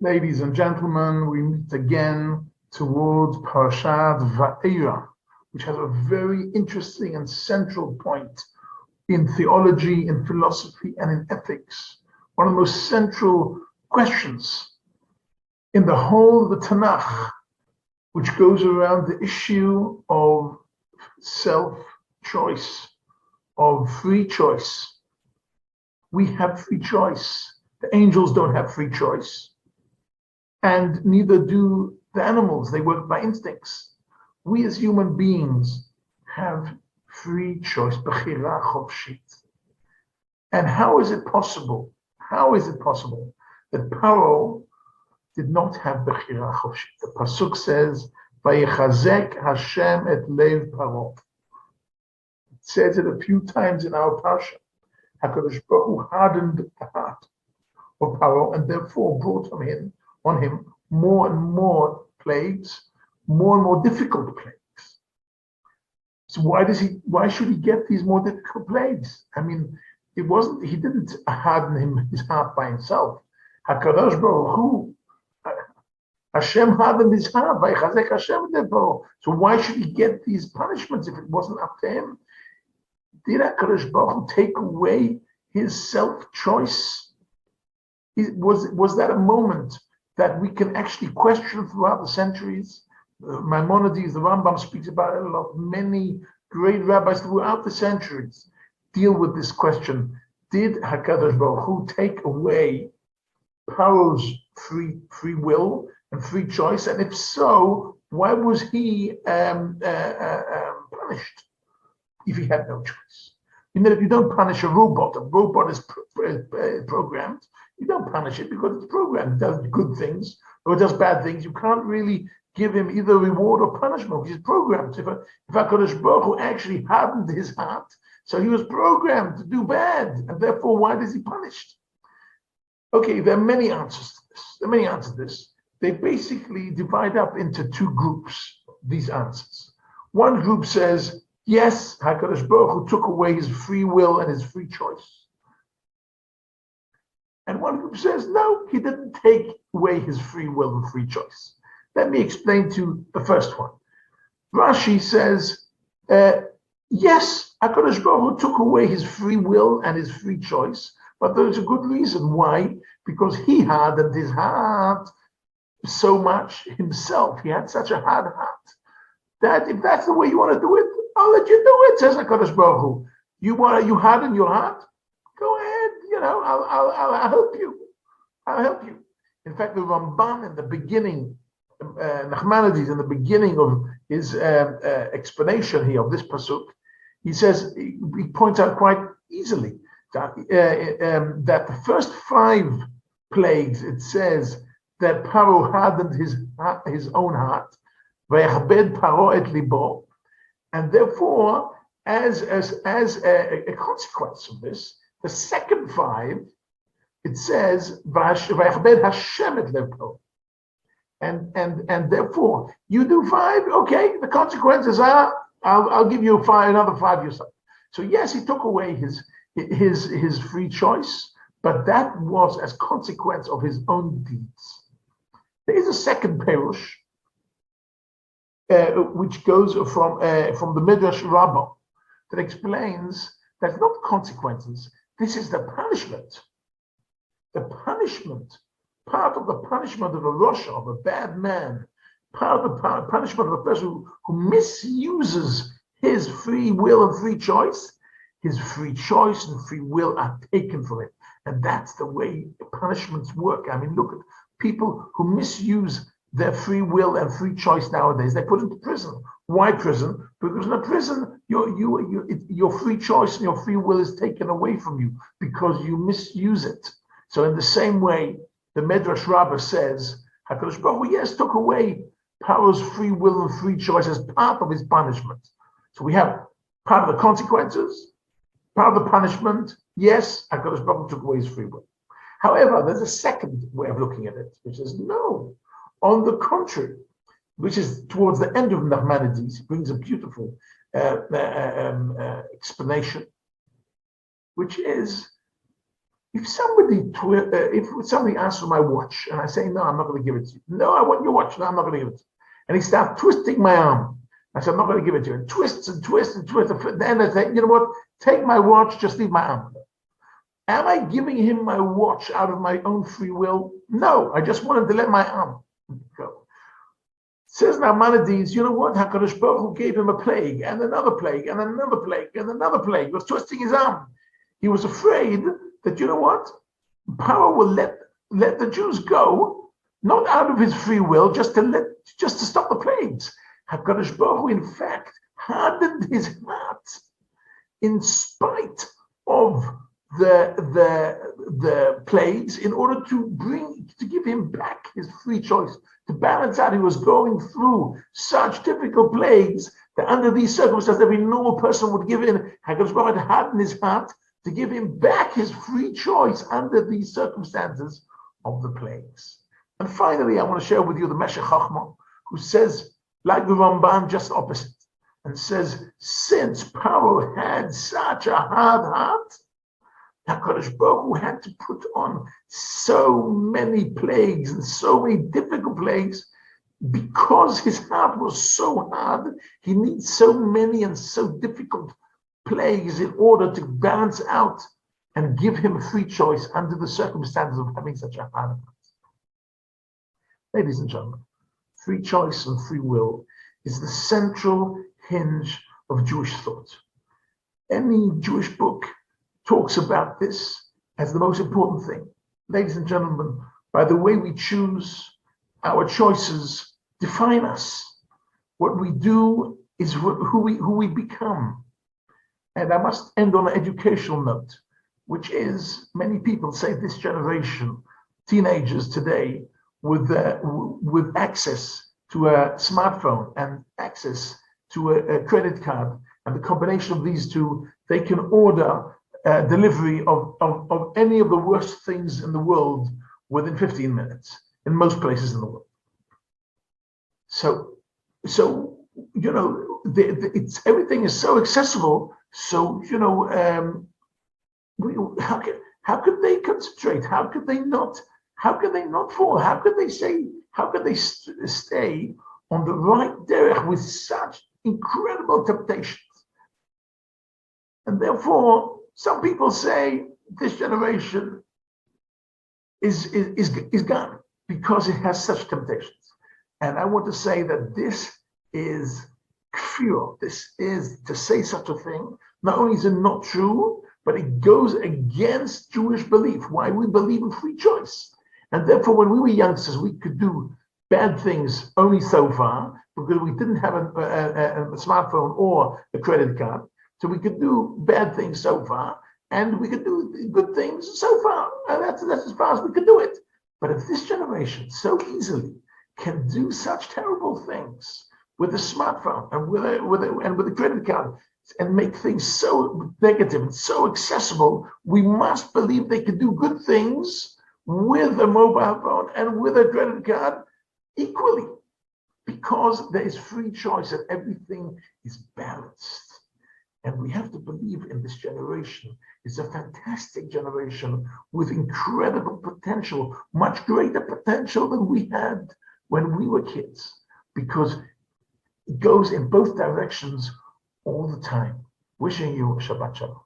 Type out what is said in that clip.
Ladies and gentlemen, we meet again towards Parashat Va'era, which has a very interesting and central point in theology, in philosophy, and in ethics. One of the most central questions in the whole of the Tanakh, which goes around the issue of self-choice, of free choice. We have free choice. The angels don't have free choice. And neither do the animals. They work by instincts. We as human beings have free choice, bechira chofshit. And how is it possible? How is it possible that Pharaoh did not have bechira chofshit? The pasuk says, "Vayechazek Hashem et lev Pharaoh." It says it a few times in our parsha. HaKadosh Baruch Hu hardened the heart of Pharaoh and therefore brought on him more and more plagues, more and more difficult plagues. So why should he get these more difficult plagues? I mean, he didn't harden his heart by himself. HaKadosh Baruch Hu, Hashem hardened his heart by Chazek Hashem therefore. So why should he get these punishments if it wasn't up to him? Did HaKadosh Baruch Hu take away his self-choice? Was that a moment that we can actually question throughout the centuries? Maimonides, the Rambam speaks about it a lot. Many great rabbis throughout the centuries deal with this question. Did HaKadosh Baruch Hu take away Pharaoh's free will and free choice? And if so, why was he punished if he had no choice? You know, if you don't punish a robot is programmed, you don't punish it because it's programmed. It does good things or it does bad things. You can't really give him either reward or punishment because he's programmed. If HaKadosh Baruch Hu actually hardened his heart, so he was programmed to do bad, and therefore why is he punished? Okay, there are many answers to this. They basically divide up into two groups, these answers. One group says, yes, HaKadosh Baruch Hu took away his free will and his free choice. And one group says, no, he didn't take away his free will and free choice. Let me explain to you the first one. Rashi says, yes, HaKadosh Baruch Hu took away his free will and his free choice, but there's a good reason why, because he hardened his heart so much himself. He had such a hard heart that if that's the way you want to do it, I'll let you do it, says HaKadosh Baruch Hu. You harden your heart? Go ahead. I'll help you. I'll help you. In fact, the Ramban in the beginning, Nachmanides in the beginning of his explanation here of this pasuk, he says, he points out quite easily that the first 5 plagues, it says that Pharaoh hardened his own heart, vayachbed Pharaoh et libo, and therefore, as a consequence of this, the second 5, it says, "Vayachbed Hashem et levo," and therefore you do 5. Okay, the consequences are I'll give you another 5 yourself. So yes, he took away his free choice, but that was as consequence of his own deeds. There is a second perush which goes from the Midrash Rabbah that explains that's not consequences. This is the punishment. The punishment, part of the punishment of a Rasha, of a bad man, part of the punishment of a person who misuses his free will and free choice, his free choice and free will are taken from him. And that's the way punishments work. I mean, look at people who misuse their free will and free choice nowadays. They put into prison. Why prison? Because in a prison, your free choice and your free will is taken away from you because you misuse it. So in the same way, the Midrash Rabbah says, HaKadosh Baruch Hu, yes, took away Pharaoh's free will and free choice as part of his punishment. So we have part of the consequences, part of the punishment. Yes, HaKadosh Baruch Hu took away his free will. However, there's a second way of looking at it, which is no. On the contrary, which is towards the end of Nachmanides, he brings a beautiful explanation, which is, If somebody asks for my watch and I say, no, I'm not going to give it to you. No, I want your watch. No, I'm not going to give it to you. And he starts twisting my arm. I said, I'm not going to give it to you. And twists and twists and twists. And then I say, you know what? Take my watch, just leave my arm. Am I giving him my watch out of my own free will? No, I just wanted to let my arm go. Says Maimonides, you know what? HaKadosh Baruch Hu gave him a plague and another plague and another plague and another plague. He was twisting his arm. He was afraid that, you know what? Pharaoh will let the Jews go, not out of his free will, just to stop the plagues. HaKadosh Baruch Hu, in fact, hardened his heart in spite of the plagues in order to give him back his free choice, to balance out. He was going through such difficult plagues that under these circumstances every normal person would give in. HaKadosh Baruch Hu had hardened his heart to give him back his free choice under these circumstances of the plagues. And finally, I want to share with you the Meshech Chochmah, who says, like the Ramban, just opposite, and says, since Pharaoh had such a hard heart, HaKadosh Baruch Hu had to put on so many plagues and so many difficult plagues because his heart was so hard. He needs so many and so difficult plagues in order to balance out and give him free choice under the circumstances of having such a hard heart. Ladies and gentlemen, free choice and free will is the central hinge of Jewish thought. Any Jewish book talks about this as the most important thing. Ladies and gentlemen, by the way we choose, our choices define us. What we do is who we become. And I must end on an educational note, which is many people say this generation, teenagers today, with access to a smartphone and access to a credit card, and the combination of these two, they can order delivery of any of the worst things in the world within 15 minutes in most places in the world. So you know, everything is so accessible. So you know, how could they concentrate? How could they not fall? How could they say? How could they stay on the right derech with such incredible temptations? And therefore, some people say this generation is gone because it has such temptations. And I want to say that this is kfir. This is, to say such a thing, not only is it not true, but it goes against Jewish belief, why we believe in free choice. And therefore, when we were youngsters, we could do bad things only so far because we didn't have a smartphone or a credit card. So we could do bad things so far, and we could do good things so far. And that's as far as we could do it. But if this generation so easily can do such terrible things with a smartphone and with a credit card and make things so negative and so accessible, we must believe they can do good things with a mobile phone and with a credit card equally, because there is free choice and everything is balanced. And we have to believe in this generation. It's a fantastic generation with incredible potential, much greater potential than we had when we were kids, because it goes in both directions all the time. Wishing you Shabbat Shalom.